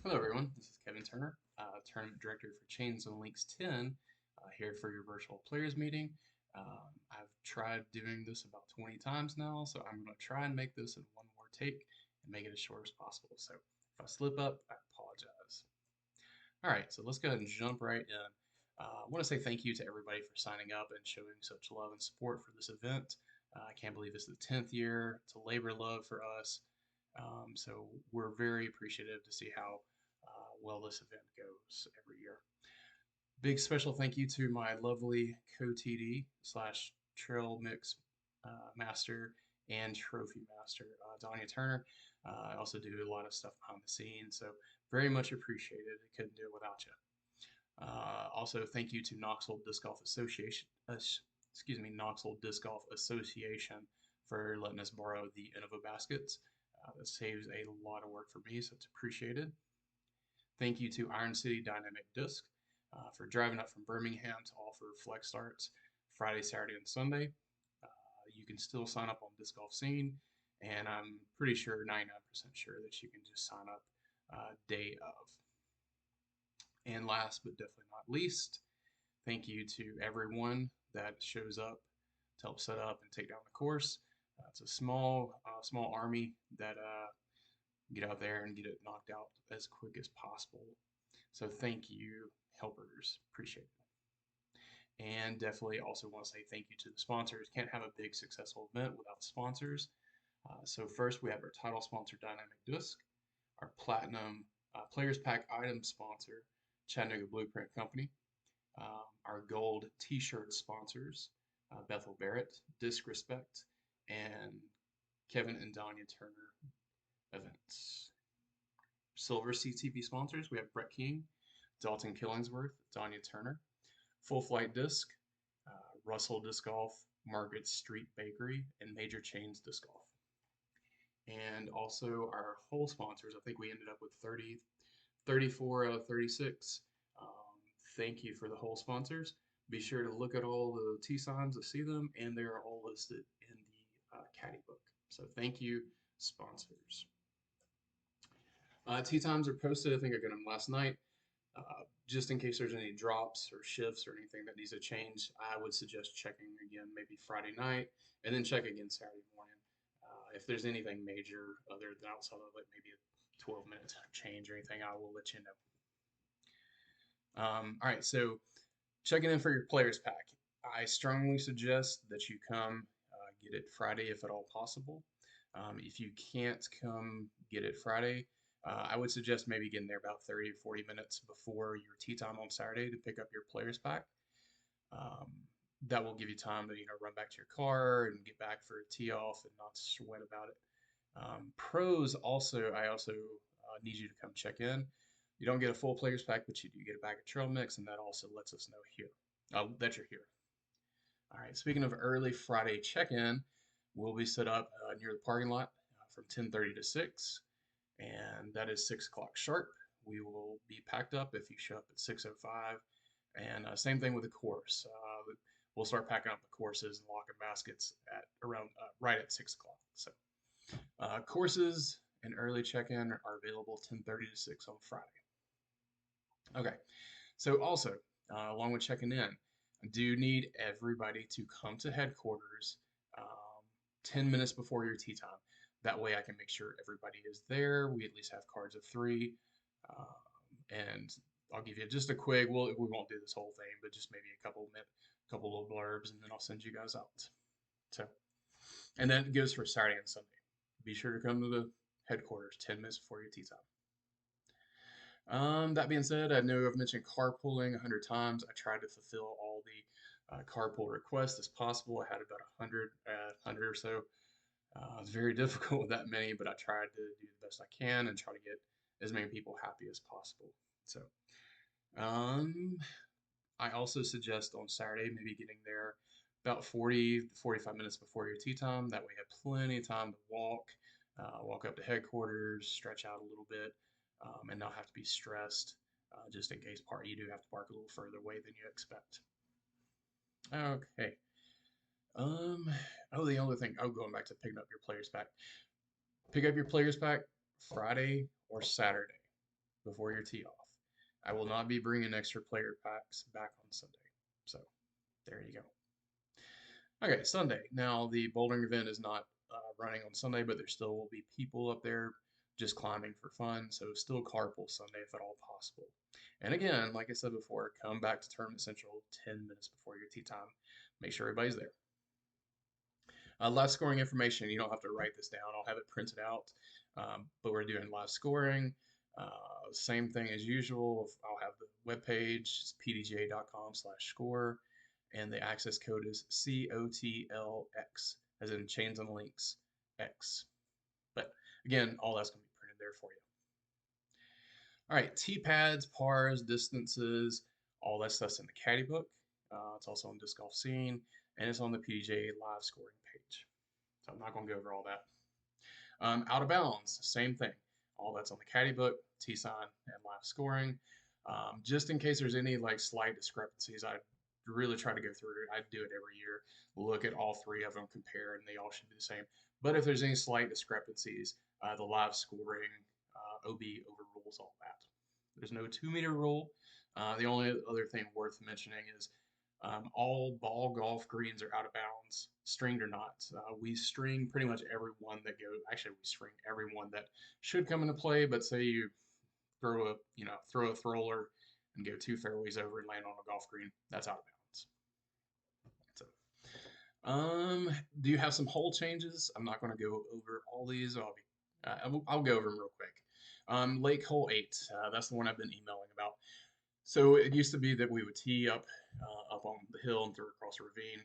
Hello, everyone. This is Kevin Turner, Tournament Director for Chains and Links 10, here for your virtual players meeting. I've tried doing this about 20 times now, so I'm going to try and make this in one more take and make it as short as possible. So if I slip up, I apologize. All right, so let's go ahead and jump right in. I want to say thank you to everybody for signing up and showing such love and support for this event. I can't believe it's the 10th year. It's a labor of love for us. So we're very appreciative to see how well this event goes every year. Big special thank you to my lovely co-TD slash trail mix master and trophy master, Danya Turner. I also do a lot of stuff behind the scenes, so very much appreciated. I couldn't do it without you. Also, thank you to Knoxville Disc Golf Association. Knoxville Disc Golf Association for letting us borrow the Innova baskets. That saves a lot of work for me, so it's appreciated. Thank you to Iron City Dynamic Disc for driving up from Birmingham to offer flex starts Friday, Saturday, and Sunday. You can still sign up on Disc Golf Scene, and I'm pretty sure, 99% sure, that you can just sign up day of. And last but definitely not least, thank you to everyone that shows up to help set up and take down the course. It's a small army that get out there and get it knocked out as quick as possible. So thank you, helpers. Appreciate it. And definitely also want to say thank you to the sponsors. Can't have a big successful event without sponsors. So first we have our title sponsor, Dynamic Disc, our platinum Players Pack item sponsor, Chattanooga Blueprint Company, our gold t-shirt sponsors, Bethel Barrett, Disc Respect, and Kevin and Danya Turner Events. Silver CTV sponsors, we have Brett King, Dalton Killingsworth, Danya Turner, Full Flight Disc, Russell Disc Golf, Margaret Street Bakery, and Major Chains Disc Golf. And also our whole sponsors, I think we ended up with 34 out of 36. Thank you for the whole sponsors. Be sure to look at all the T signs to see them, and they are all listed in the caddy book. So thank you, sponsors. Tee times are posted. I think I got them last night. Just in case there's any drops or shifts or anything that needs to change, I would suggest checking again maybe Friday night and then check again Saturday morning. If there's anything major other than outside of like maybe a 12-minute change or anything, I will let you know. All right, so checking in for your players pack. I strongly suggest that you come get it Friday if at all possible. If you can't come get it Friday, I would suggest maybe getting there about 30 or 40 minutes before your tee time on Saturday to pick up your players pack. That will give you time to run back to your car and get back for a tee off and not sweat about it. Pros also, I also need you to come check in. You don't get a full players pack, but you do get a bag of trail mix, and that also lets us know here that you're here. All right, speaking of early Friday check-in, we'll be set up near the parking lot from 10:30 to 6, and that is 6 o'clock sharp. We will be packed up if you show up at 6:05, and same thing with the course. We'll start packing up the courses and locking baskets at around right at 6 o'clock. So courses and early check-in are available 10:30 to 6 on Friday. Okay, so also along with checking in, I do need everybody to come to headquarters 10 minutes before your tee time. That way I can make sure everybody is there. We at least have cards of 3. And I'll give you just a quick, we won't do this whole thing, but just maybe a couple little blurbs, and then I'll send you guys out. So, and that goes for Saturday and Sunday. Be sure to come to the headquarters 10 minutes before your tee time. That being said, I know I've mentioned carpooling 100 times. I tried to fulfill all the carpool requests as possible. I had about 100 or so. It's very difficult with that many, but I tried to do the best I can and try to get as many people happy as possible. So, I also suggest on Saturday maybe getting there about 40 to 45 minutes before your tee time. That way you have plenty of time to walk up to headquarters, stretch out a little bit, and not have to be stressed just in case you do have to park a little further away than you expect. Okay. The only thing, going back to picking up your players pack. Pick up your players pack Friday or Saturday. before your tee off. I will not be bringing extra player packs back on Sunday. So there you go. Okay, Sunday. Now the bouldering event is not running on Sunday, but there still will be people up there just climbing for fun. So still carpool Sunday if at all possible. And again, like I said before, come back to Tournament Central 10 minutes before your tee time. Make sure everybody's there. Live scoring information, you don't have to write this down. I'll have it printed out, but we're doing live scoring. Same thing as usual. I'll have the webpage, pdga.com/score, and the access code is COTLX, as in Chains and Links X. But again, all that's going to be printed there for you. All right, tee pads, pars, distances, all that stuff's in the caddy book. It's also on Disc Golf Scene, and it's on the PDGA live scoring page. So I'm not going to go over all that. Out of bounds, same thing. All that's on the caddy book, tee sign, and live scoring. Just in case there's any like slight discrepancies, I really try to go through it. I do it every year. Look at all three of them, compare, and they all should be the same. But if there's any slight discrepancies, the live scoring OB overrules all that. There's no 2-meter rule. The only other thing worth mentioning is all ball golf greens are out of bounds, stringed or not. We string pretty much every one that goes. Actually, we string every one that should come into play. But say you throw a thrower and go 2 fairways over and land on a golf green, that's out of bounds. So, do you have some hole changes? I'm not going to go over all these. I'll go over them real quick. Lake hole 8. That's the one I've been emailing about. So it used to be that we would tee up on the hill and throw across a ravine.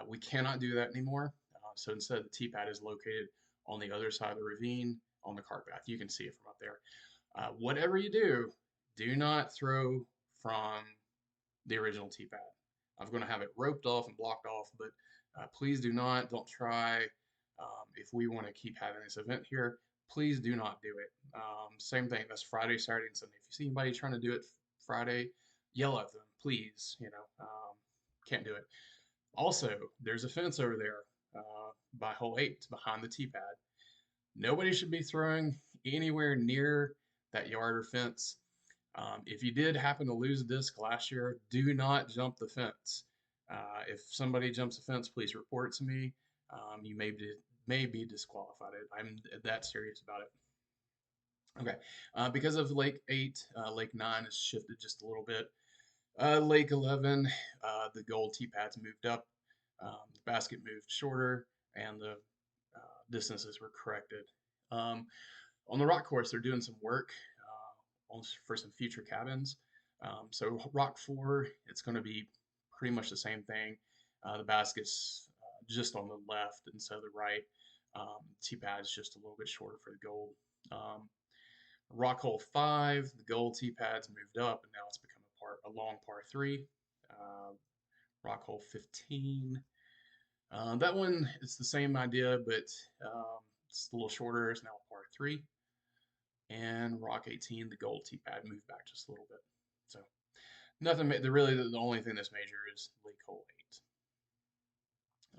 We cannot do that anymore. So instead, the tee pad is located on the other side of the ravine on the cart path. You can see it from up there. Whatever you do not throw from the original tee pad. I'm going to have it roped off and blocked off, but please don't try. If we want to keep having this event here, please do not do it. Same thing, that's Friday, Saturday, and Sunday. If you see anybody trying to do it Friday, yell at them, please. Can't do it. Also, there's a fence over there by hole 8 behind the tee pad. Nobody should be throwing anywhere near that yard or fence. If you did happen to lose a disc last year, do not jump the fence. If somebody jumps the fence, please report it to me. You may be disqualified. I'm that serious about it. Okay, because of Lake 8, Lake 9 has shifted just a little bit. Lake 11, the gold tee pads moved up, the basket moved shorter, and the distances were corrected. On the rock course, they're doing some work for some future cabins. So rock 4, it's going to be pretty much the same thing. The basket's just on the left instead of the right. Tee pad's just a little bit shorter for the gold. Rock hole 5, the gold tee pads moved up, and now it's become a long par 3. Rock hole 15. That one, it's the same idea, but it's a little shorter. It's now a par 3. And rock 18, the gold tee pad moved back just a little bit. So nothing. The only thing that's major is Lake hole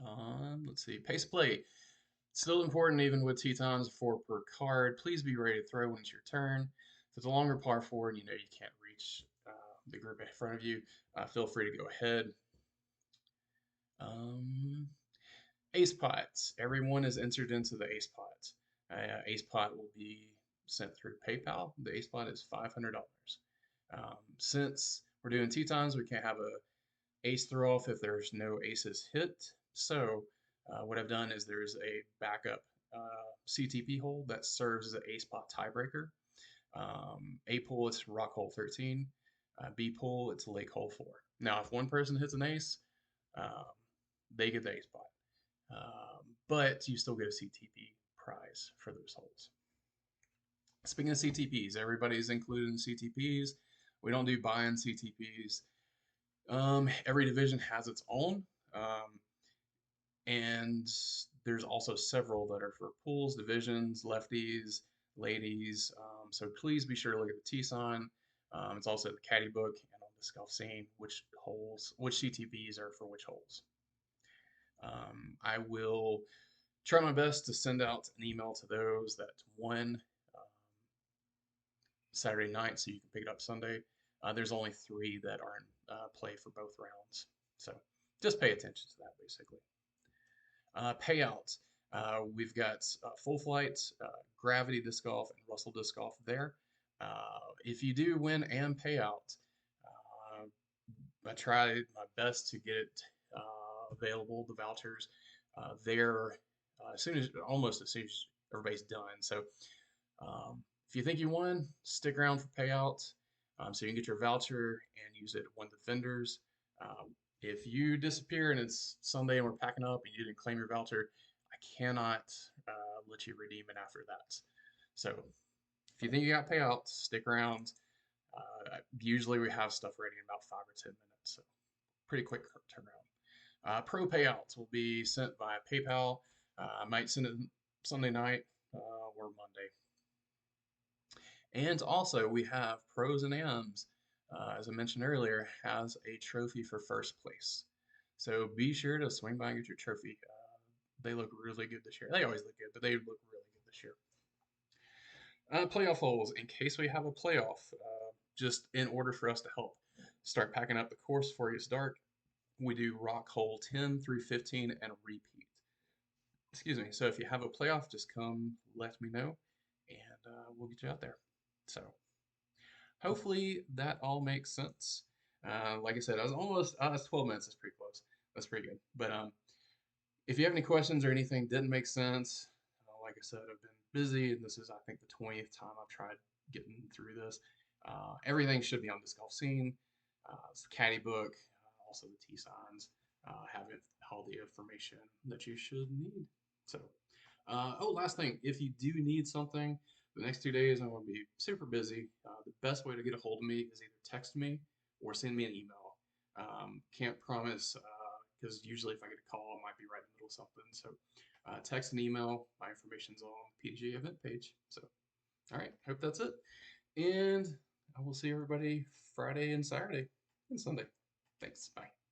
8. Let's see. Pace play. Still important even with tee times 4 per card. Please be ready to throw when it's your turn. If it's a longer par 4 and you know you can't reach the group in front of you, feel free to go ahead. Ace pots. Everyone is entered into the ace pots. Ace pot will be sent through PayPal. The ace pot is $500. Since we're doing tee times, we can't have a ace throw off if there's no aces hit. So what I've done is there's a backup CTP hole that serves as an ace pot tiebreaker. A pool, it's rock hole 13. B pool, it's lake hole 4. Now, if one person hits an ace, they get the ace pot. But you still get a CTP prize for those holes. Speaking of CTPs, everybody's included in CTPs. We don't do buy-in CTPs. Every division has its own. And there's also several that are for pools, divisions, lefties, ladies. So please be sure to look at the T sign. It's also the caddy book and on Disc Golf Scene which CTPs are for which holes. I will try my best to send out an email to those that won Saturday night, so you can pick it up Sunday. There's only 3 that are in play for both rounds. So just pay attention to that, basically. Payouts. We've got full flight, gravity disc golf, and Russell disc golf there. If you do win and payout, I try my best to get it available, the vouchers, there as soon as almost as soon as everybody's done. So if you think you won, stick around for payouts so you can get your voucher and use it at one of the vendors. If you disappear and it's Sunday and we're packing up and you didn't claim your voucher, I cannot let you redeem it after that. So if you think you got payouts, stick around. Usually we have stuff ready in about 5 or 10 minutes, so pretty quick turnaround. Pro payouts will be sent via PayPal. I might send it Sunday night or Monday. And also we have Pros and Ams, as I mentioned earlier, has a trophy for first place. So be sure to swing by and get your trophy. They look really good this year. They always look good, but they look really good this year. Playoff holes, in case we have a playoff, just in order for us to help start packing up the course before it gets dark, we do rock hole 10 through 15 and a repeat. Excuse me. So if you have a playoff, just come let me know and we'll get you out there. So hopefully that all makes sense. Like I said, I was almost, 12 minutes is pretty close. That's pretty good. But if you have any questions or anything didn't make sense, like I said, I've been busy, and this is, I think, the 20th time I've tried getting through this. Everything should be on Disc Golf Scene. It's the caddy book, also the tee signs, have all the information that you should need. So, last thing, if you do need something, the next 2 days I'm going to be super busy. The best way to get a hold of me is either text me or send me an email. Can't promise because usually if I get a call, I might be right in the middle of something. So text and email. My information's on the PGA event page. So, all right, hope that's it. And I will see everybody Friday and Saturday and Sunday. Thanks. Bye.